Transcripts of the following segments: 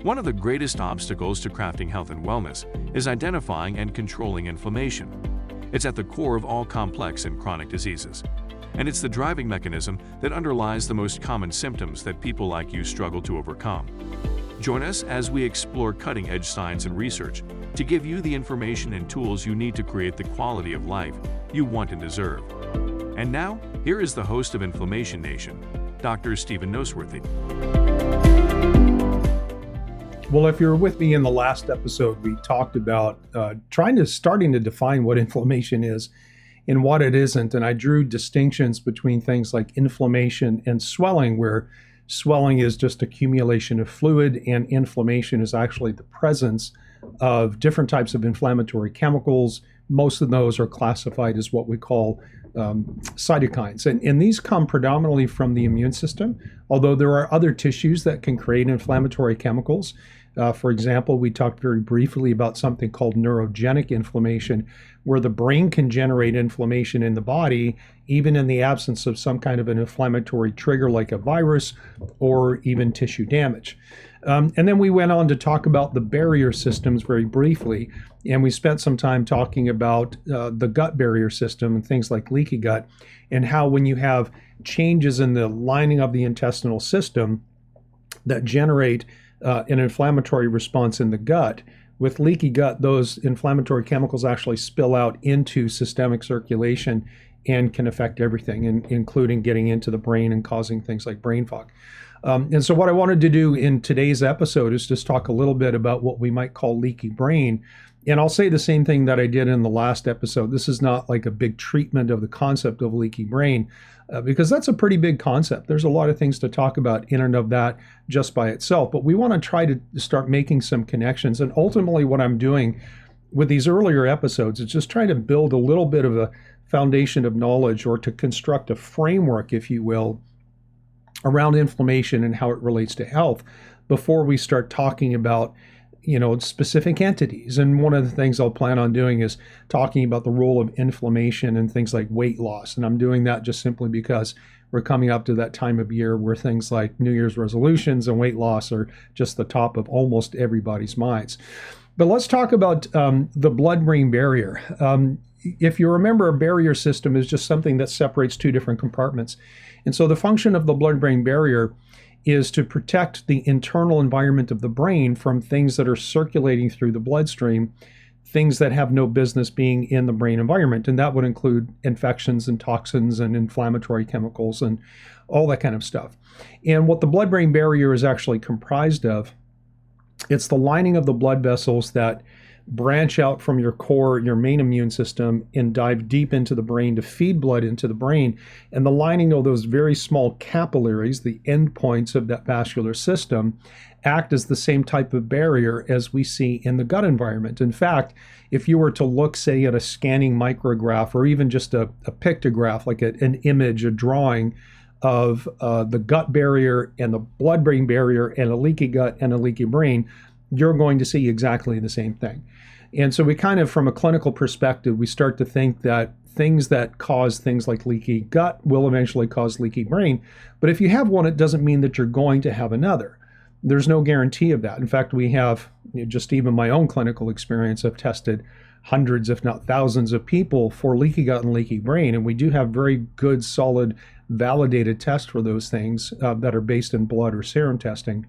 One of the greatest obstacles to crafting health and wellness is identifying and controlling inflammation. It's at the core of all complex and chronic diseases, and it's the driving mechanism that underlies the most common symptoms that people like you struggle to overcome. Join us as we explore cutting-edge science and research to give you the information and tools you need to create the quality of life you want and deserve. And now, here is the host of Inflammation Nation, Dr. Stephen Noseworthy. Well, if you were with me in the last episode, we talked about starting to define what inflammation is and what it isn't. And I drew distinctions between things like inflammation and swelling, where swelling is just accumulation of fluid and inflammation is actually the presence of different types of inflammatory chemicals. Most of those are classified as what we call cytokines. And these come predominantly from the immune system, although there are other tissues that can create inflammatory chemicals. For example, we talked very briefly about something called neurogenic inflammation, where the brain can generate inflammation in the body, even in the absence of some kind of an inflammatory trigger like a virus or even tissue damage. And then we went on to talk about the barrier systems very briefly, and we spent some time talking about the gut barrier system and things like leaky gut, and how when you have changes in the lining of the intestinal system that generate an inflammatory response in the gut, with leaky gut, those inflammatory chemicals actually spill out into systemic circulation and can affect everything, including getting into the brain and causing things like brain fog. And so what I wanted to do in today's episode is just talk a little bit about what we might call leaky brain. And I'll say the same thing that I did in the last episode. This is not like a big treatment of the concept of leaky brain, because that's a pretty big concept. There's a lot of things to talk about in and of that just by itself. But we want to try to start making some connections. And ultimately what I'm doing with these earlier episodes is just trying to build a little bit of a foundation of knowledge, or to construct a framework, if you will, around inflammation and how it relates to health before we start talking about specific entities. And one of the things I'll plan on doing is talking about the role of inflammation and things like weight loss. And I'm doing that just simply because we're coming up to that time of year where things like New Year's resolutions and weight loss are just the top of almost everybody's minds. But let's talk about the blood-brain barrier. If you remember, a barrier system is just something that separates two different compartments. And so the function of the blood-brain barrier is to protect the internal environment of the brain from things that are circulating through the bloodstream, things that have no business being in the brain environment. And that would include infections and toxins and inflammatory chemicals and all that kind of stuff. And what the blood-brain barrier is actually comprised of, it's the lining of the blood vessels that branch out from your core, your main immune system, and dive deep into the brain to feed blood into the brain. And the lining of those very small capillaries, the endpoints of that vascular system, act as the same type of barrier as we see in the gut environment. In fact, if you were to look, say, at a scanning micrograph, or even just a pictograph, like an image, a drawing of the gut barrier and the blood-brain barrier and a leaky gut and a leaky brain, you're going to see exactly the same thing. And so we kind of, from a clinical perspective, we start to think that things that cause things like leaky gut will eventually cause leaky brain. But if you have one, it doesn't mean that you're going to have another. There's no guarantee of that. In fact, we have, just even my own clinical experience, I've tested hundreds, if not thousands of people for leaky gut and leaky brain. And we do have very good, solid, validated tests for those things that are based in blood or serum testing.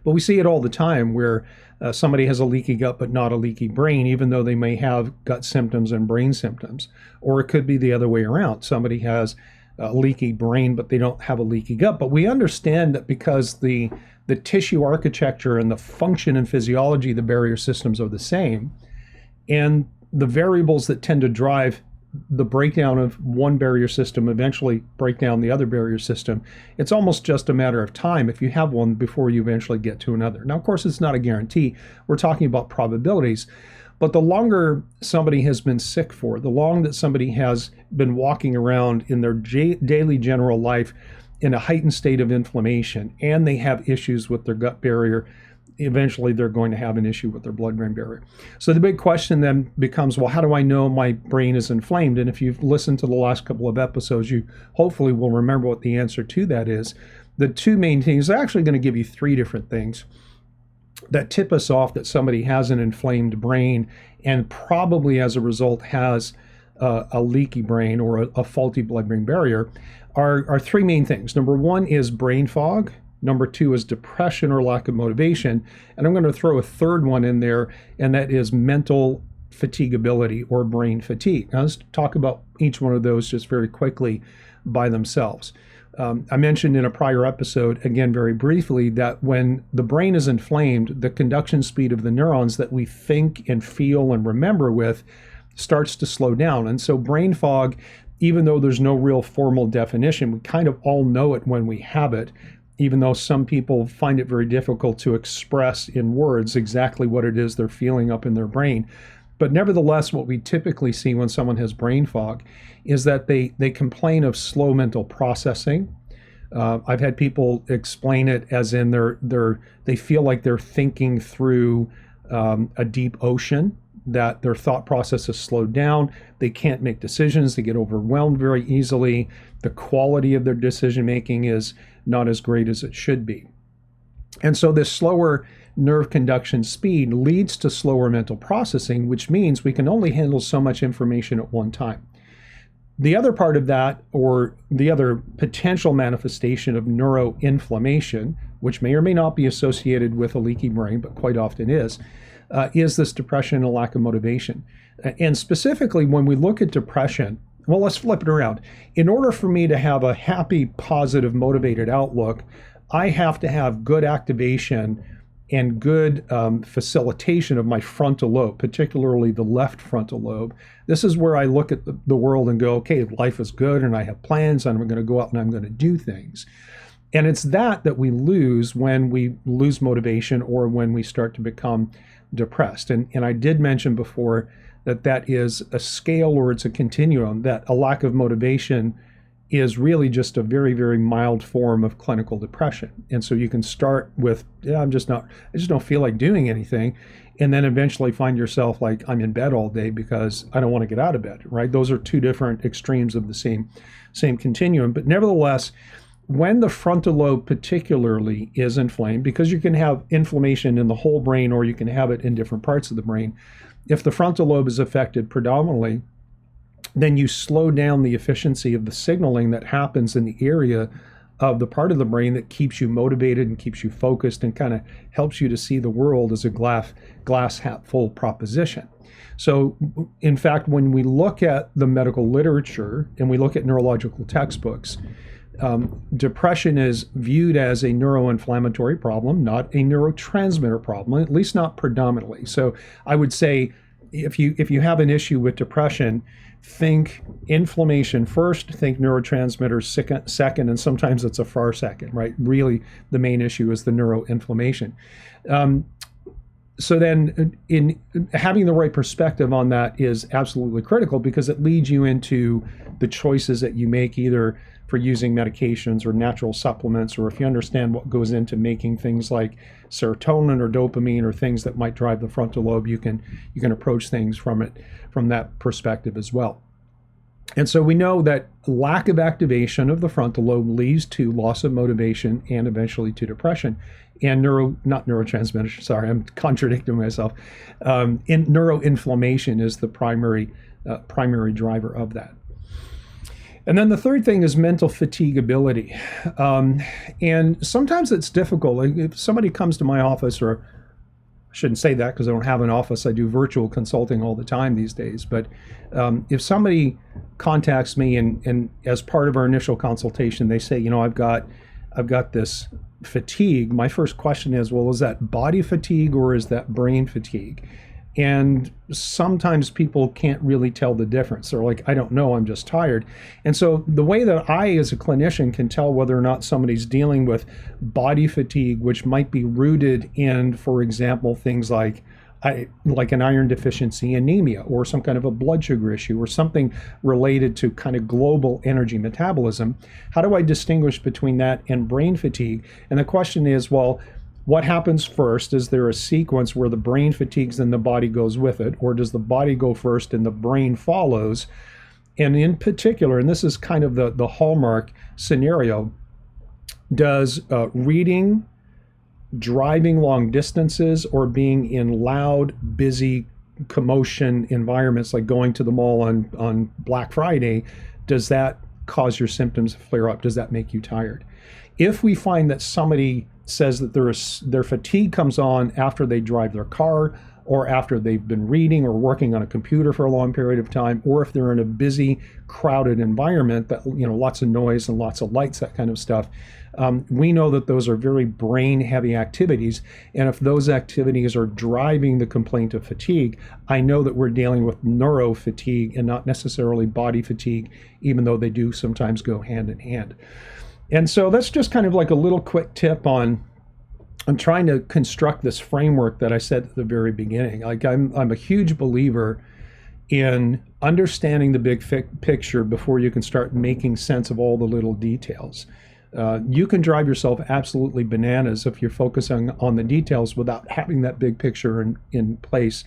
But we see it all the time where somebody has a leaky gut but not a leaky brain, even though they may have gut symptoms and brain symptoms. Or it could be the other way around. Somebody has a leaky brain but they don't have a leaky gut. But we understand that because the tissue architecture and the function and physiology of the barrier systems are the same, and the variables that tend to drive the breakdown of one barrier system eventually break down the other barrier system. It's almost just a matter of time if you have one before you eventually get to another. Now, of course, it's not a guarantee. We're talking about probabilities. But the longer somebody has been sick for, the longer that somebody has been walking around in their daily general life in a heightened state of inflammation, and they have issues with their gut barrier, eventually they're going to have an issue with their blood-brain barrier. So the big question then becomes, well, how do I know my brain is inflamed? And if you've listened to the last couple of episodes, you hopefully will remember what the answer to that is. The two main things, they're actually going to give you three different things. that tip us off that somebody has an inflamed brain and probably as a result has a leaky brain or a faulty blood-brain barrier are three main things. Number one is brain fog. Number two is depression or lack of motivation. And I'm going to throw a third one in there, and that is mental fatigability or brain fatigue. Now let's talk about each one of those just very quickly by themselves. I mentioned in a prior episode, again, very briefly, that when the brain is inflamed, the conduction speed of the neurons that we think and feel and remember with starts to slow down. And so brain fog, even though there's no real formal definition, we kind of all know it when we have it, even though some people find it very difficult to express in words exactly what it is they're feeling up in their brain. But nevertheless, what we typically see when someone has brain fog is that they complain of slow mental processing. I've had people explain it as in they feel like they're thinking through a deep ocean, that their thought process is slowed down. They can't make decisions. They get overwhelmed very easily. The quality of their decision making is not as great as it should be. And so this slower nerve conduction speed leads to slower mental processing, which means we can only handle so much information at one time. The other part of that, or the other potential manifestation of neuroinflammation, which may or may not be associated with a leaky brain, but quite often is this depression and a lack of motivation. And specifically, when we look at depression, well, let's flip it around. In order for me to have a happy, positive, motivated outlook, I have to have good activation and good facilitation of my frontal lobe, particularly the left frontal lobe. This is where I look at the world and go, okay, life is good and I have plans and I'm going to go out and I'm going to do things. And it's that we lose when we lose motivation or when we start to become depressed. And I did mention before that is a scale or it's a continuum, that a lack of motivation is really just a very, very mild form of clinical depression. And so you can start with, I just don't feel like doing anything. And then eventually find yourself like, I'm in bed all day because I don't want to get out of bed, right? Those are two different extremes of the same continuum. But nevertheless, when the frontal lobe particularly is inflamed, because you can have inflammation in the whole brain or you can have it in different parts of the brain, if the frontal lobe is affected predominantly, then you slow down the efficiency of the signaling that happens in the area of the part of the brain that keeps you motivated and keeps you focused and kind of helps you to see the world as a glass half full proposition. So, in fact, when we look at the medical literature and we look at neurological textbooks, depression is viewed as a neuroinflammatory problem, not a neurotransmitter problem, at least not predominantly. So I would say if you have an issue with depression, think inflammation first, think neurotransmitters second, and sometimes it's a far second, right? Really, the main issue is the neuroinflammation. So then in having the right perspective on that is absolutely critical because it leads you into the choices that you make either for using medications or natural supplements, or if you understand what goes into making things like serotonin or dopamine or things that might drive the frontal lobe, you can approach things from that perspective as well. And so we know that lack of activation of the frontal lobe leads to loss of motivation and eventually to depression. And not neurotransmitter, sorry, I'm contradicting myself. Neuroinflammation is the primary driver of that. And then the third thing is mental fatigability. And sometimes it's difficult. Like if somebody comes to my office, or I shouldn't say that because I don't have an office, I do virtual consulting all the time these days. But if somebody contacts me and as part of our initial consultation, they say, I've got this fatigue, my first question is, well, is that body fatigue or is that brain fatigue? And sometimes people can't really tell the difference. They're like, I don't know, I'm just tired. And so the way that I, as a clinician, can tell whether or not somebody's dealing with body fatigue, which might be rooted in, for example, things like an iron deficiency anemia, or some kind of a blood sugar issue, or something related to kind of global energy metabolism. How do I distinguish between that and brain fatigue? And the question is, well, what happens first? Is there a sequence where the brain fatigues and the body goes with it? Or does the body go first and the brain follows? And in particular, and this is kind of the hallmark scenario, does reading, driving long distances or being in loud, busy, commotion environments like going to the mall on Black Friday, does that cause your symptoms to flare up? Does that make you tired? If we find that somebody says that their fatigue comes on after they drive their car, or after they've been reading or working on a computer for a long period of time, or if they're in a busy, crowded environment that, lots of noise and lots of lights, that kind of stuff, we know that those are very brain-heavy activities. And if those activities are driving the complaint of fatigue, I know that we're dealing with neuro-fatigue and not necessarily body fatigue, even though they do sometimes go hand in hand. And so that's just kind of like a little quick tip on trying to construct this framework that I said at the very beginning. Like I'm a huge believer in understanding the big picture before you can start making sense of all the little details. You can drive yourself absolutely bananas if you're focusing on the details without having that big picture in place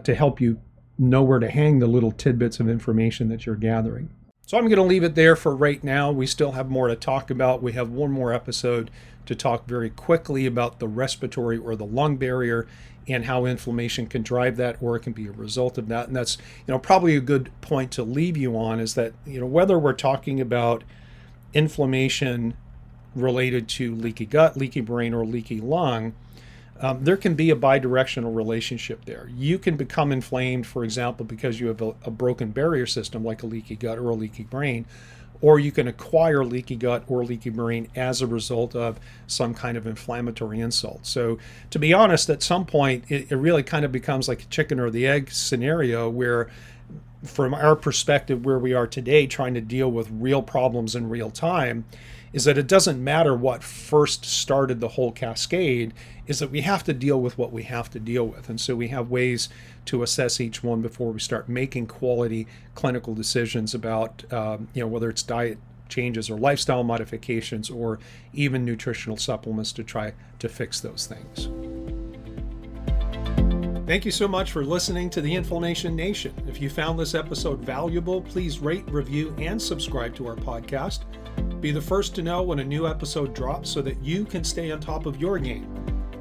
to help you know where to hang the little tidbits of information that you're gathering. So I'm going to leave it there for right now. We still have more to talk about. We have one more episode to talk very quickly about the respiratory or the lung barrier and how inflammation can drive that, or it can be a result of that. And that's, probably a good point to leave you on, is that, whether we're talking about inflammation related to leaky gut, leaky brain, or leaky lung, there can be a bidirectional relationship there. You can become inflamed, for example, because you have a broken barrier system like a leaky gut or a leaky brain, or you can acquire leaky gut or leaky brain as a result of some kind of inflammatory insult. So to be honest, at some point, it really kind of becomes like a chicken or the egg scenario where, from our perspective, where we are today, trying to deal with real problems in real time, is that it doesn't matter what first started the whole cascade, is that we have to deal with what we have to deal with. And so we have ways to assess each one before we start making quality clinical decisions about, whether it's diet changes or lifestyle modifications or even nutritional supplements to try to fix those things. Thank you so much for listening to the Inflammation Nation. If you found this episode valuable, please rate, review, and subscribe to our podcast. Be the first to know when a new episode drops so that you can stay on top of your game.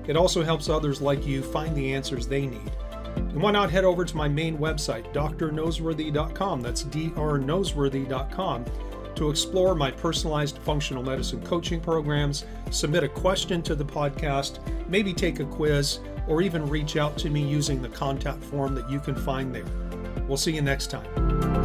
It also helps others like you find the answers they need. And why not head over to my main website, drnoseworthy.com, that's drnoseworthy.com, to explore my personalized functional medicine coaching programs, submit a question to the podcast, maybe take a quiz, or even reach out to me using the contact form that you can find there. We'll see you next time.